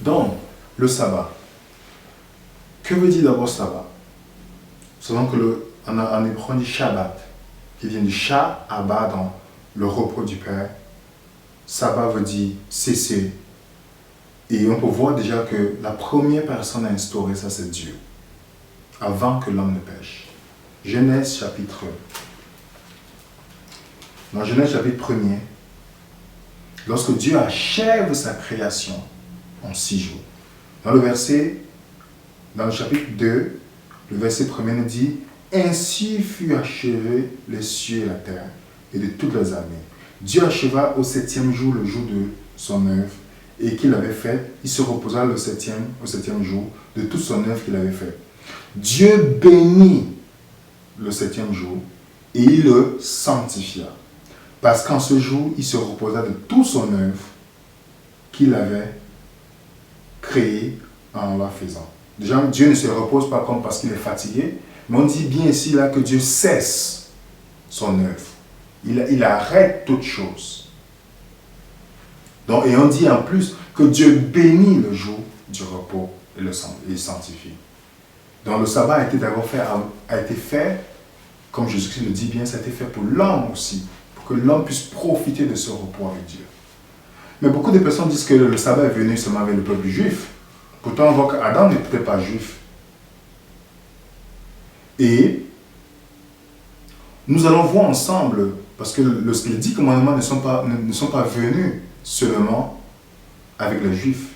Donc, le sabbat. Que veut dire d'abord sabbat? Selon que en hébreu on dit Shabbat, qui vient du Sha, Abba, dans le repos du Père. Sabbat veut dire cesser. Et on peut voir déjà que la première personne à instaurer ça, c'est Dieu, avant que l'homme ne pêche. Genèse chapitre 1. Dans Genèse chapitre 1er, lorsque Dieu achève sa création en 6 jours, dans le chapitre 2, le verset 1er nous dit « Ainsi fut achevé les cieux et la terre, et de toutes les armées. Dieu acheva au 7e jour le jour de son œuvre, et qu'il avait fait, il se reposa au septième jour de toute son œuvre qu'il avait fait. Dieu bénit le 7e jour, et il le sanctifia, parce qu'en ce jour, il se reposa de toute son œuvre qu'il avait créée en la faisant. » Déjà, Dieu ne se repose pas comme parce qu'il est fatigué, mais on dit bien ici là que Dieu cesse son œuvre. Il arrête toute chose. Donc, et on dit en plus que Dieu bénit le jour du repos et le sanctifie. Donc le sabbat a été fait, comme Jésus-Christ le dit bien, ça a été fait pour l'homme aussi, pour que l'homme puisse profiter de ce repos avec Dieu. Mais beaucoup de personnes disent que le sabbat est venu seulement avec le peuple juif. Pourtant, on voit qu'Adam n'était pas juif. Et nous allons voir ensemble, parce que les 10 commandements ne sont pas venus seulement avec les Juifs.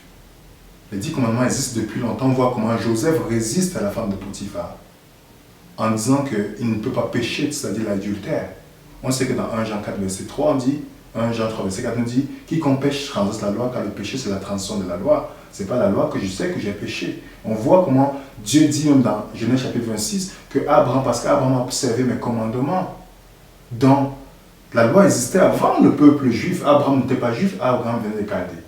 Les 10 commandements existent depuis longtemps. On voit comment Joseph résiste à la femme de Potiphar en disant qu'il ne peut pas pécher, c'est-à-dire l'adultère. On sait que dans 1 Jean 4, verset 3, on dit, 1 Jean 3, verset 4, on dit « Quiconque pêche transgresse la loi, car le péché, c'est la transgression de la loi. Ce n'est pas la loi que je sais que j'ai péché. » On voit comment Dieu dit même dans Genèse chapitre 26 que Abraham, parce qu'Abraham a observé mes commandements. Donc, la loi existait avant le peuple juif. Abraham n'était pas juif, Abraham venait de Chaldée.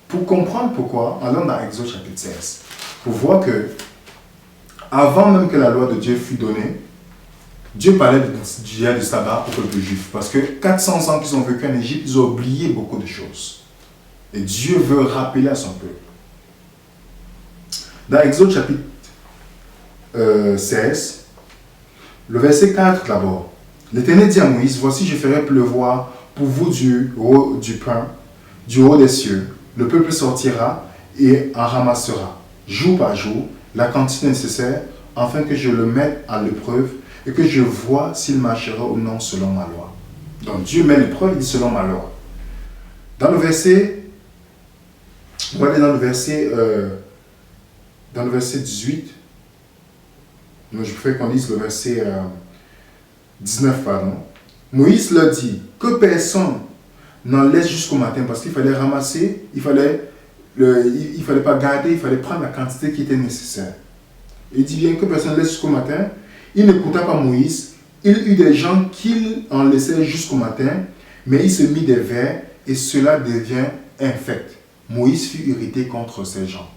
Pour comprendre pourquoi, allons dans Exode chapitre 16, pour voir que, avant même que la loi de Dieu fût donnée, Dieu parlait du sabbat au peuple juif. Parce que 400 ans qu'ils ont vécu en Égypte, ils ont oublié beaucoup de choses. Et Dieu veut rappeler à son peuple. Dans Exode chapitre 16, le verset 4 d'abord. L'Éternel dit à Moïse, voici je ferai pleuvoir pour vous du pain, du haut des cieux. Le peuple sortira et en ramassera, jour par jour, la quantité nécessaire, afin que je le mette à l'épreuve et que je vois s'il marchera ou non selon ma loi. Donc Dieu met l'épreuve, il dit selon ma loi. Dans le verset, on va aller dans le verset 18, je préfère qu'on lise le verset 19, pardon. Moïse leur dit que personne n'en laisse jusqu'au matin, parce qu'il fallait ramasser, il fallait pas garder, il fallait prendre la quantité qui était nécessaire. Il dit bien que personne ne laisse jusqu'au matin. Il n'écouta pas Moïse. Il eut des gens qui en laissaient jusqu'au matin, mais il se mit des vers et cela devient infect. Moïse fut irrité contre ces gens.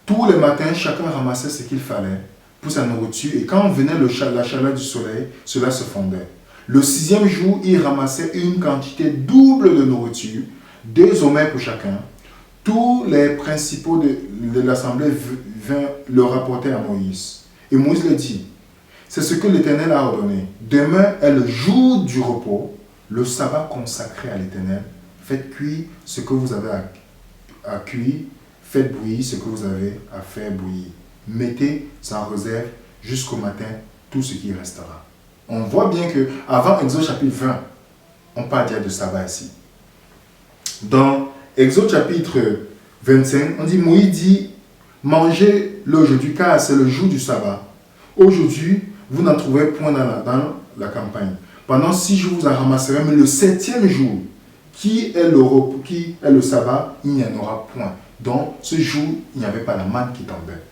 Tous les matins, chacun ramassait ce qu'il fallait pour sa nourriture, et quand venait la chaleur du soleil, cela se fondait. Le 6e jour, il ramassait une quantité double de nourriture, 2 homères pour chacun. Tous les principaux de l'assemblée vinrent le rapporter à Moïse. Et Moïse leur dit, c'est ce que l'Éternel a ordonné. Demain est le jour du repos, le sabbat consacré à l'Éternel. Faites cuire ce que vous avez à cuire, faites bouillir ce que vous avez à faire bouillir. Mettez en réserve jusqu'au matin tout ce qui restera. On voit bien que avant Exode chapitre 20, on parle déjà de sabbat ici. Dans Exode chapitre 25, on dit, Moïse dit, mangez le aujourd'hui car c'est le jour du sabbat. Aujourd'hui, vous n'en trouverez point dans la campagne. Pendant 6 jours, vous en ramasserez, mais le 7e jour, qui est le sabbat, il n'y en aura point. Donc, ce jour, il n'y avait pas la manne qui tombait.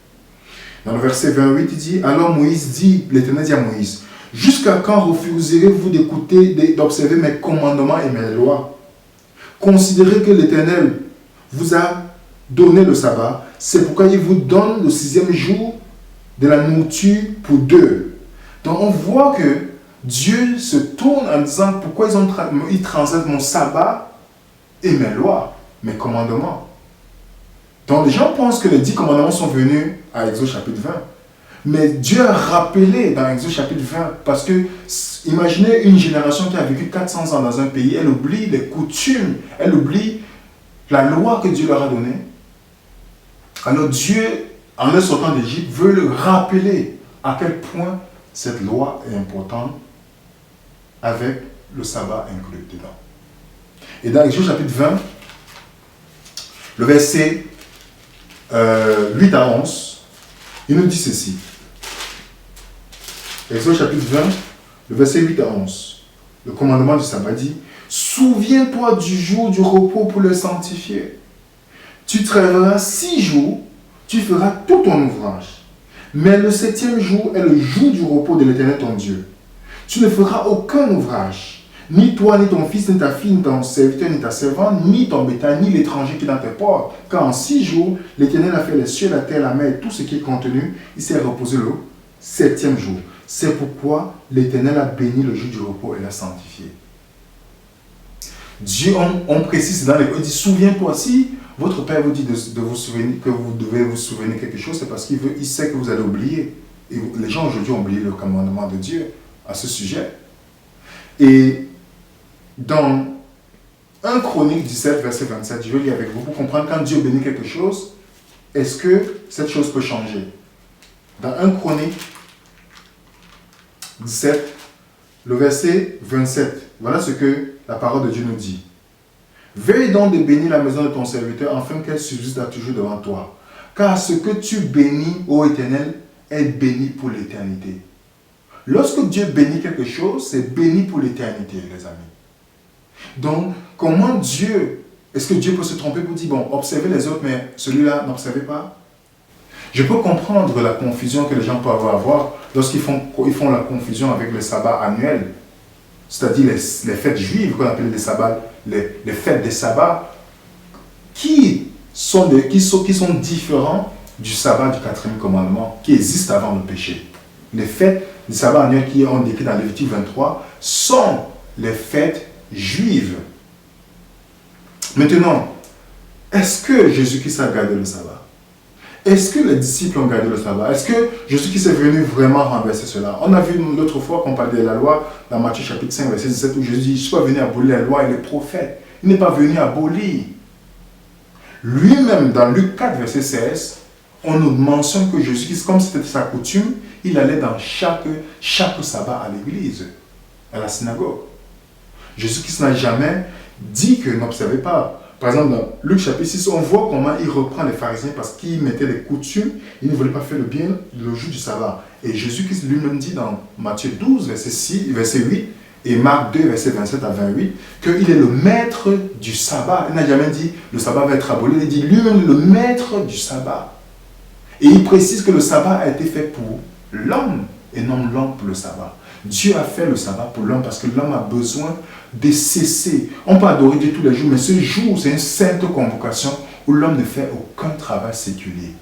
Dans le verset 28, il dit, alors Moïse dit, l'Éternel dit à Moïse, jusqu'à quand refuserez-vous d'écouter, d'observer mes commandements et mes lois? Considérez que l'Éternel vous a donné le sabbat, c'est pourquoi il vous donne le 6e jour de la nourriture pour 2. Donc on voit que Dieu se tourne en disant, pourquoi ils transgressent mon sabbat et mes lois, mes commandements? Donc les gens pensent que les 10 commandements sont venus à Exode chapitre 20. Mais Dieu a rappelé dans Exode chapitre 20, parce que imaginez une génération qui a vécu 400 ans dans un pays, elle oublie les coutumes, elle oublie la loi que Dieu leur a donnée. Alors Dieu, en leur sortant d'Égypte, veut le rappeler à quel point cette loi est importante avec le sabbat inclus dedans. Et dans Exode chapitre 20, le verset 8 à 11, il nous dit ceci. Exode chapitre 20, le verset 8 à 11. Le commandement du sabbat dit: souviens-toi du jour du repos pour le sanctifier. Tu travailleras 6 jours, tu feras tout ton ouvrage. Mais le 7e jour est le jour du repos de l'Éternel ton Dieu. Tu ne feras aucun ouvrage, ni toi, ni ton fils, ni ta fille, ni ton serviteur, ni ta servante, ni ton bétail, ni l'étranger qui est dans tes portes. Car en 6 jours, l'Éternel a fait les cieux, la terre, la mer et tout ce qui est contenu. Il s'est reposé le 7e jour. C'est pourquoi l'Éternel a béni le jour du repos et l'a sanctifié. Dieu, on précise dans les... Il dit, souviens-toi, si votre Père vous dit de vous souvenir, que vous devez vous souvenir quelque chose, c'est parce il sait que vous allez oublier. Et les gens aujourd'hui ont oublié le commandement de Dieu à ce sujet. Et dans 1 Chronique 17, verset 27, je vais lire avec vous pour comprendre quand Dieu bénit quelque chose, est-ce que cette chose peut changer? Dans 1 Chronique 17, le verset 27, voilà ce que la parole de Dieu nous dit. Veille donc de bénir la maison de ton serviteur, afin qu'elle subsiste toujours devant toi. Car ce que tu bénis, ô Éternel, est béni pour l'éternité. Lorsque Dieu bénit quelque chose, c'est béni pour l'éternité, les amis. Donc, comment Dieu, est-ce que Dieu peut se tromper pour dire, bon, observez les autres, mais celui-là, n'observez pas? Je peux comprendre la confusion que les gens peuvent avoir lorsqu'ils font la confusion avec le sabbat annuel, c'est-à-dire les fêtes juives qu'on appelle les sabbats, les fêtes des sabbats, qui sont différents du sabbat du 4e commandement, qui existe avant le péché. Les fêtes du sabbat annuel qui ont décrit dans Lévitique 23 sont les fêtes juives. Maintenant, est-ce que Jésus-Christ a gardé le sabbat? Est-ce que les disciples ont gardé le sabbat? Est-ce que Jésus-Christ est venu vraiment renverser cela? On a vu l'autre fois qu'on parlait de la loi dans Matthieu chapitre 5, verset 17, où Jésus dit: je ne suis pas venu abolir la loi et les prophètes. Il n'est pas venu abolir. Lui-même, dans Luc 4, verset 16, on nous mentionne que Jésus-Christ, comme c'était sa coutume, il allait dans chaque sabbat à l'église, à la synagogue. Jésus-Christ n'a jamais dit que n'observez pas. Par exemple, dans Luc chapitre 6, on voit comment il reprend les pharisiens parce qu'ils mettaient les coutumes, ils ne voulaient pas faire le bien le jour du sabbat. Et Jésus-Christ lui-même dit dans Matthieu 12, verset 8, et Marc 2, verset 27 à 28, qu'il est le maître du sabbat. Il n'a jamais dit le sabbat va être aboli, il dit lui-même le maître du sabbat. Et il précise que le sabbat a été fait pour l'homme et non l'homme pour le sabbat. Dieu a fait le sabbat pour l'homme parce que l'homme a besoin de cesser. On peut adorer Dieu tous les jours, mais ce jour, c'est une sainte convocation où l'homme ne fait aucun travail séculier.